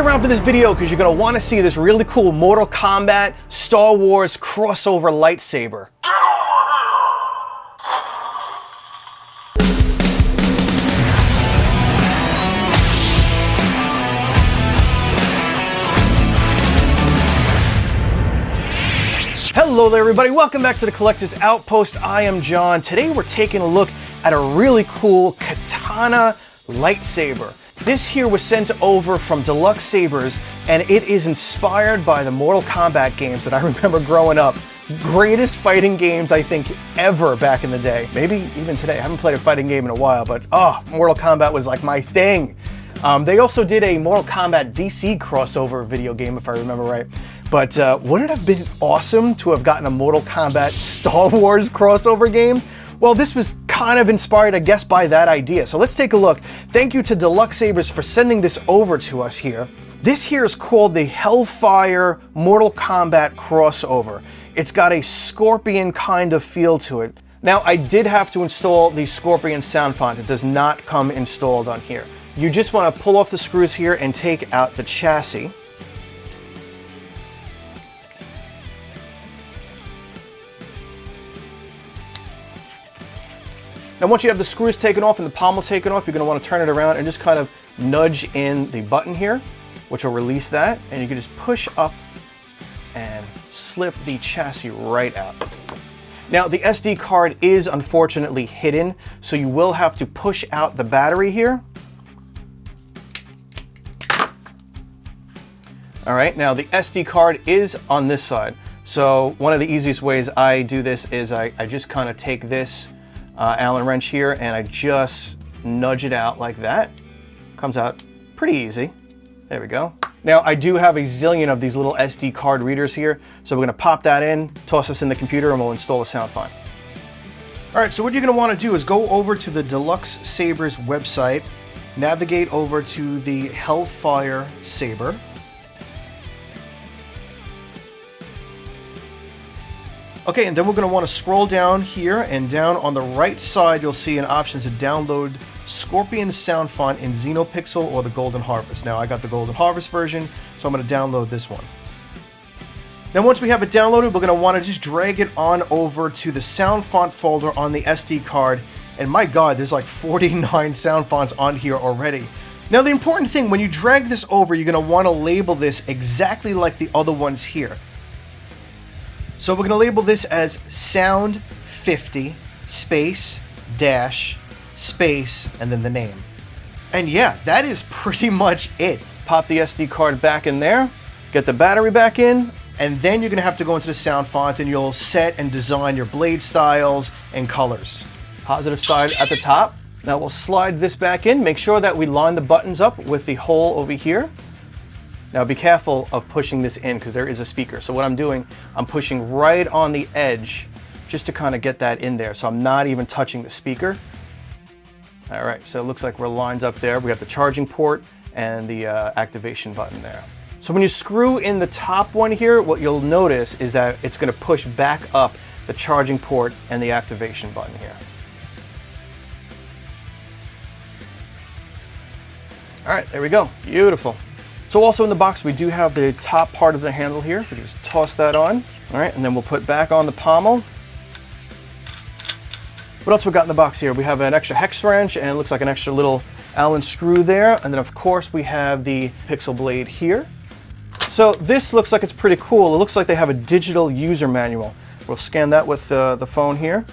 around for this video because you're going to want to see this really cool Mortal Kombat Star Wars crossover lightsaber. Hello there everybody, welcome back to the Collector's Outpost. I am John. Today we're taking a look at a really cool katana lightsaber. This here was sent over from Deluxe Sabers, and it is inspired by the Mortal Kombat games that I remember growing up. Greatest fighting games I think ever back in the day. Maybe even today. I haven't played a fighting game in a while, but Mortal Kombat was like my thing. They also did a Mortal Kombat DC crossover video game, if I remember right. But wouldn't it have been awesome to have gotten a Mortal Kombat Star Wars crossover game? Well, this was kind of inspired, I guess, by that idea. So let's take a look. Thank you to Deluxe Sabers for sending this over to us here. This here is called the Hellfire Mortal Kombat crossover. It's got a Scorpion kind of feel to it. Now, I did have to install the Scorpion sound font. It does not come installed on here. You just want to pull off the screws here and take out the chassis. Now once you have the screws taken off and the pommel taken off, you're going to want to turn it around and just kind of nudge in the button here, which will release that, and you can just push up and slip the chassis right out. Now the SD card is unfortunately hidden, so you will have to push out the battery here. All right, now the SD card is on this side. So one of the easiest ways I do this is I just kind of take this Allen wrench here and I just nudge it out like that. Comes out pretty easy. There we go. Now I do have a zillion of these little SD card readers here, so we're gonna pop that in, toss this in the computer, and we'll install the sound font. All right, so what you're gonna wanna do is go over to the Deluxe Sabers website, navigate over to the Hellfire Saber. Okay, and then we're going to want to scroll down here, and down on the right side you'll see an option to download Scorpion sound font in XenoPixel or the Golden Harvest. Now I got the Golden Harvest version, so I'm going to download this one. Now once we have it downloaded, we're going to want to just drag it on over to the sound font folder on the SD card, and my god, there's like 49 sound fonts on here already. Now the important thing, when you drag this over, you're going to want to label this exactly like the other ones here. So we're going to label this as Sound 50 space dash space and then the name. And yeah, that is pretty much it. Pop the SD card back in there, get the battery back in, and then you're going to have to go into the sound font and you'll set and design your blade styles and colors. Positive side at the top. Now we'll slide this back in, make sure that we line the buttons up with the hole over here. Now be careful of pushing this in because there is a speaker. So what I'm doing, I'm pushing right on the edge just to kind of get that in there. So I'm not even touching the speaker. All right, so it looks like we're lined up there. We have the charging port and the activation button there. So when you screw in the top one here, what you'll notice is that it's going to push back up the charging port and the activation button here. All right, there we go. Beautiful. So also in the box, we do have the top part of the handle here. We can just toss that on. All right, and then we'll put back on the pommel. What else we got in the box here? We have an extra hex wrench and it looks like an extra little Allen screw there. And then of course we have the pixel blade here. So this looks like it's pretty cool. It looks like they have a digital user manual. We'll scan that with the phone here.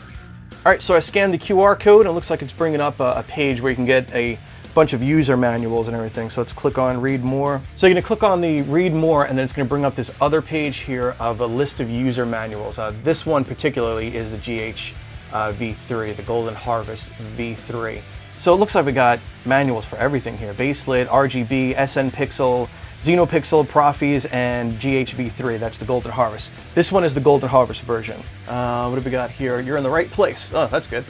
All right, so I scanned the QR code and it looks like it's bringing up a page where you can get a bunch of user manuals and everything. So let's click on read more. So you're gonna click on the read more and then it's gonna bring up this other page here of a list of user manuals. This one particularly is the GH V3, the Golden Harvest V3. So it looks like we got manuals for everything here. Baselit, RGB, SN Pixel, XenoPixel, Profis, and GHV3. That's the Golden Harvest. This one is the Golden Harvest version. What do we got here? You're in the right place. Oh, that's good.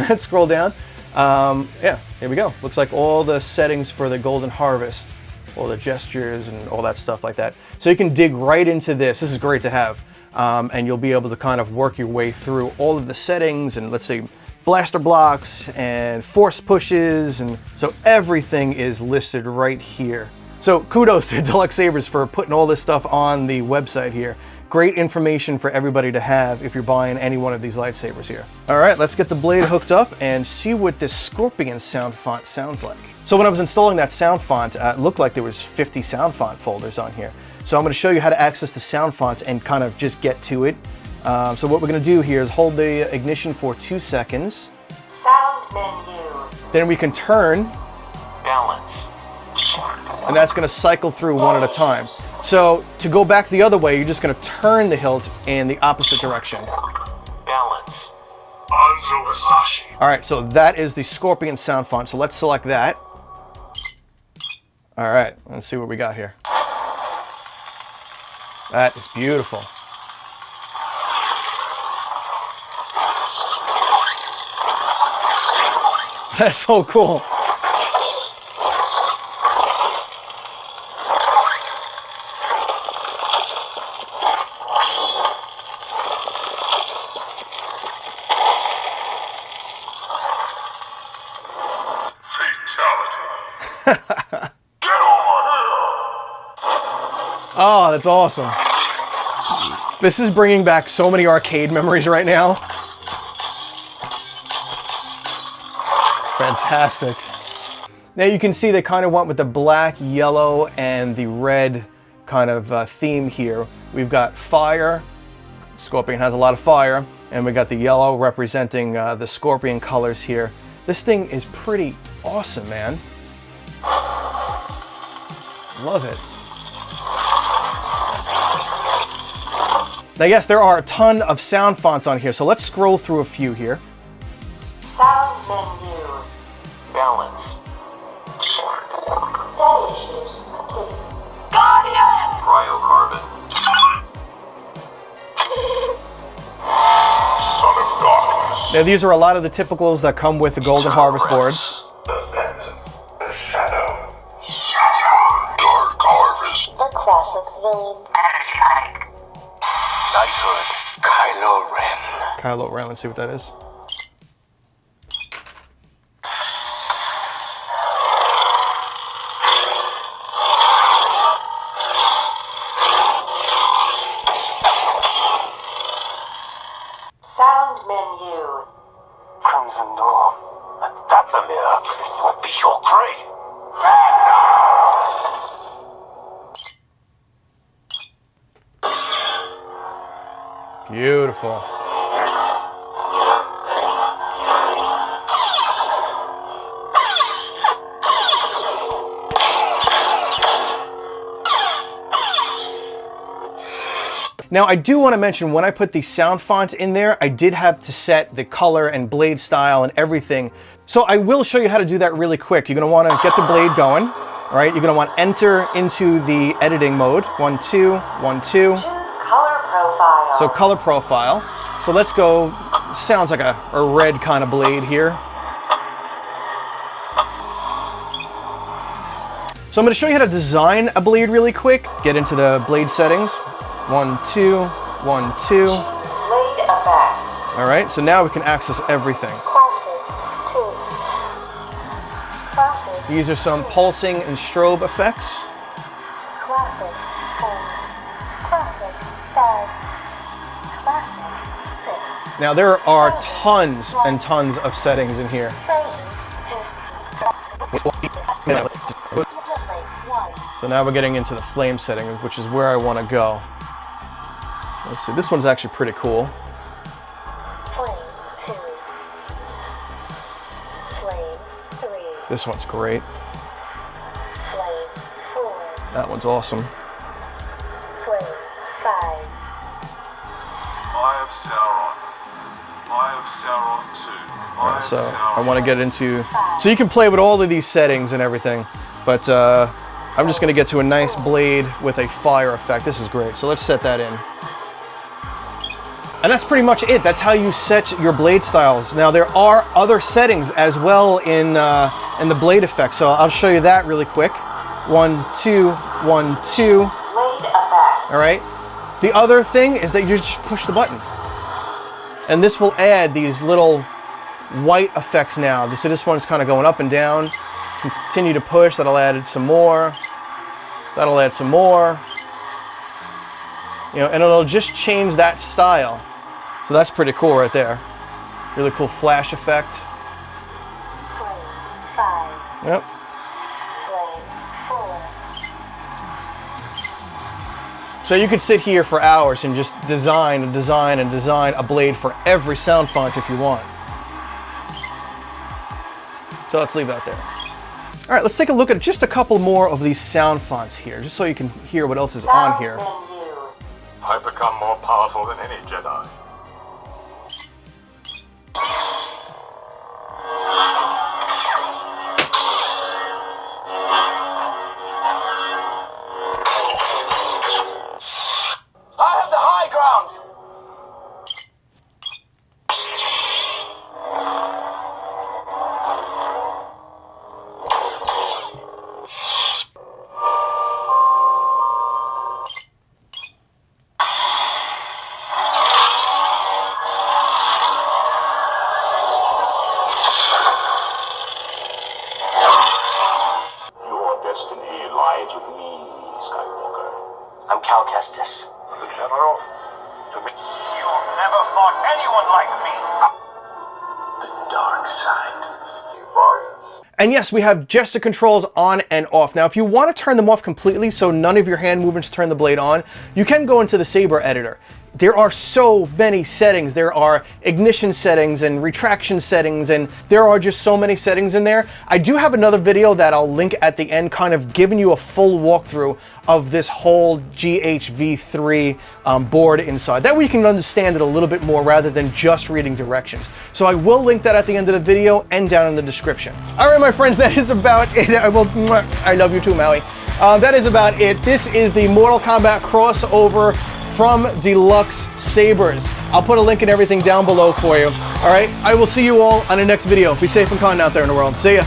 Let's scroll down. Yeah, here we go. Looks like all the settings for the Golden Harvest, all the gestures and all that stuff like that. So you can dig right into this. This is great to have. And you'll be able to kind of work your way through all of the settings and let's say blaster blocks and force pushes. And so everything is listed right here. So kudos to Deluxe Sabers for putting all this stuff on the website here. Great information for everybody to have if you're buying any one of these lightsabers here. All right, let's get the blade hooked up and see what this Scorpion sound font sounds like. So when I was installing that sound font, it looked like there was 50 sound font folders on here. So I'm gonna show you how to access the sound fonts and kind of just get to it. So what we're gonna do here is hold the ignition for 2 seconds. Sound menu. Then we can turn. Balance. And that's gonna cycle through one at a time. So to go back the other way, you're just gonna turn the hilt in the opposite direction. Balance. All right, so that is the Scorpion sound font. So let's select that. All right, let's see what we got here. That is beautiful. That's so cool. Oh, that's awesome. This is bringing back so many arcade memories right now. Fantastic. Now you can see they kind of went with the black, yellow, and the red kind of theme here. We've got fire. Scorpion has a lot of fire. And we got the yellow representing the Scorpion colors here. This thing is pretty awesome, man. Love it. Now yes, there are a ton of sound fonts on here, so let's scroll through a few here. Sound menu. Balance. Data issues complete. Guardian! Cryocarbon. Son of darkness. Now these are a lot of the typicals that come with the Golden Harvest boards. The shadow. Dark Harvest. The classic villain. Knighthood. Kylo Ren. Kylo Ren, let's see what that is. Sound menu. Crimson Dawn. Dathomir will be your prey. Beautiful. Now I do want to mention when I put the sound font in there, I did have to set the color and blade style and everything. So I will show you how to do that really quick. You're going to want to get the blade going. All right, you're going to want to enter into the editing mode. 1, 2, 1, 2. Choose color profile. So color profile. So let's go, sounds like a red kind of blade here. So I'm going to show you how to design a blade really quick. Get into the blade settings. 1, 2, 1, 2. Choose blade effects. All right, so now we can access everything. Classic 2. Classic. These are some pulsing and strobe effects. Classic 4. Classic 5. Classic 6. Now there are tons and tons of settings in here. So now we're getting into the flame setting, which is where I want to go. Let's see, this one's actually pretty cool. Flame 2. Flame 3. This one's great. Flame 4. That one's awesome. Flame 5. Eye of Sauron. Eye of Sauron 2. Eye of So Sauron. I want to get into, so you can play with all of these settings and everything, but I'm just going to get to a nice blade with a fire effect. This is great. So let's set that in. And that's pretty much it. That's how you set your blade styles. Now there are other settings as well in the blade effect. So I'll show you that really quick. 1, 2, 1, 2. Blade effects. All right. The other thing is that you just push the button. And this will add these little white effects now. So this one's kind of going up and down. Continue to push, that'll add some more. That'll add some more. You know, and it'll just change that style. So that's pretty cool right there. Really cool flash effect. Flame 5. Yep. Flame 4. So you could sit here for hours and just design and design and design a blade for every sound font if you want. So let's leave that there. All right, let's take a look at just a couple more of these sound fonts here, just so you can hear what else is on here. I've become more powerful than any Jedi. I have the high ground! Your destiny lies with me, Skywalker. I'm Cal Kestis. The General? To me. You've never fought anyone like me. The dark side. And yes, we have gesture controls on and off. Now, if you want to turn them off completely so none of your hand movements turn the blade on, you can go into the Saber editor. There are so many settings. There are ignition settings and retraction settings, and there are just so many settings in there. I do have another video that I'll link at the end, kind of giving you a full walkthrough of this whole GHV3 board inside. That way you can understand it a little bit more rather than just reading directions. So I will link that at the end of the video and down in the description. All right, my friends, that is about it. I love you too, Maui. That is about it. This is the Mortal Kombat crossover from Deluxe Sabers. I'll put a link and everything down below for you. All right, I will see you all on the next video. Be safe and kind out there in the world. See ya.